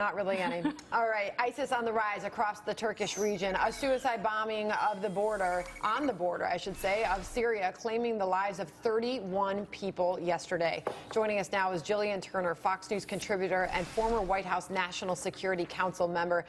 Not really any. All right, ISIS on the rise across the Turkish region. A suicide bombing of the border, on the border, I should say, of Syria, claiming the lives of 31 people yesterday. Joining us now is Gillian Turner, Fox News contributor and former White House National Security Council member.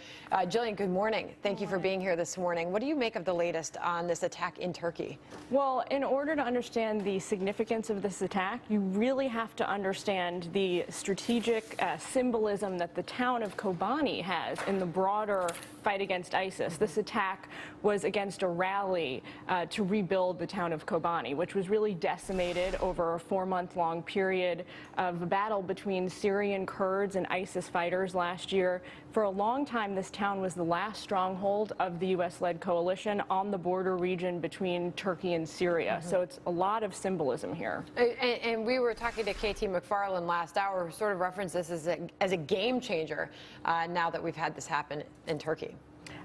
Gillian, good morning. Thank you for being here this morning. What do you make of the latest on this attack in Turkey? Well, in order to understand the significance of this attack, you really have to understand the strategic symbolism that the town of Kobani has in the broader fight against ISIS. This attack was against a rally to rebuild the town of Kobani, which was really decimated over a 4-month-long period of a battle between Syrian Kurds and ISIS fighters last year. For a long time, this town was the last stronghold of the U.S.-led coalition on the border region between Turkey and Syria. So it's a lot of symbolism here. And we were talking to KT McFarland last hour, who sort of referenced this as a game changer now that we've had this happen in Turkey.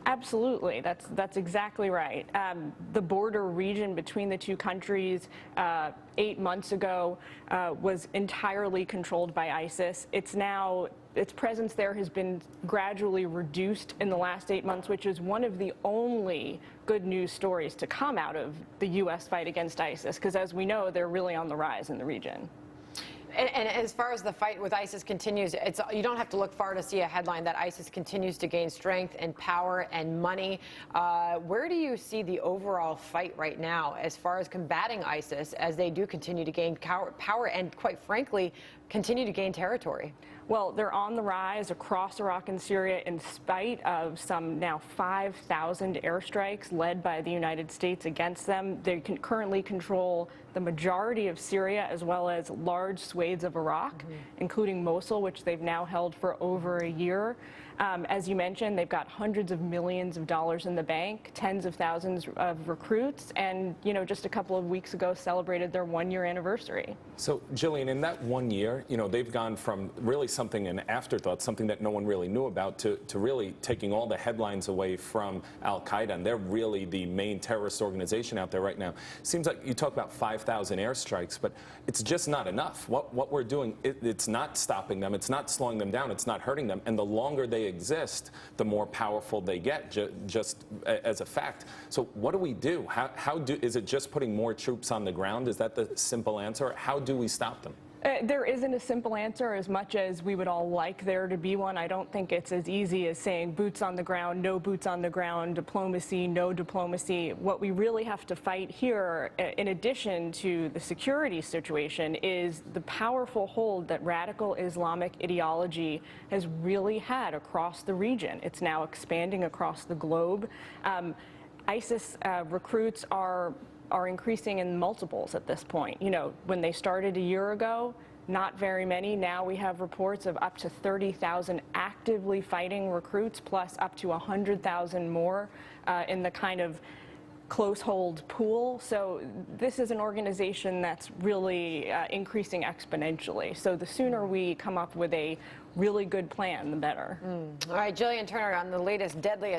Absolutely, that's exactly right. The border region between the two countries 8 months ago was entirely controlled by ISIS. Its presence there has been gradually reduced in the last 8 months, which is one of the only good news stories to come out of the U.S. fight against ISIS, because as we know, they're really on the rise in the region. And as far as the fight with ISIS continues, you don't have to look far to see a headline that ISIS continues to gain strength and power and money. Where do you see the overall fight right now as far as combating ISIS as they do continue to gain power and, quite frankly, continue to gain territory? Well, they're on the rise across Iraq and Syria in spite of some now 5,000 airstrikes led by the United States against them. They can currently control the majority of Syria as well as large swathes of Iraq, including Mosul, which they've now held for over a year. As you mentioned, they've got hundreds of millions of dollars in the bank, tens of thousands of recruits, and, just a couple of weeks ago celebrated their 1-year anniversary. So, Gillian, in that 1 year, they've gone from really something, an afterthought, something that no one really knew about, to really taking all the headlines away from al-Qaeda, and they're really the main terrorist organization out there right now. Seems like you talk about 5,000 airstrikes, but it's just not enough. What we're doing, it's not stopping them, it's not slowing them down, it's not hurting them, and the longer they exist, the more powerful they get, just as a fact. So what do we do? Is it just putting more troops on the ground? Is that the simple answer? How do we stop them? There isn't a simple answer. As much as we would all like there to be one, I don't think it's as easy as saying boots on the ground, no boots on the ground, diplomacy, no diplomacy. What we really have to fight here, in addition to the security situation, is the powerful hold that radical Islamic ideology has really had across the region. It's now expanding across the globe. ISIS recruits are increasing in multiples at this point. When they started a year ago, not very many. Now we have reports of up to 30,000 actively fighting recruits, plus up to 100,000 more in the kind of close hold pool. So this is an organization that's really increasing exponentially. So the sooner we come up with a really good plan, the better. All right, Gillian Turner on the latest deadly attack.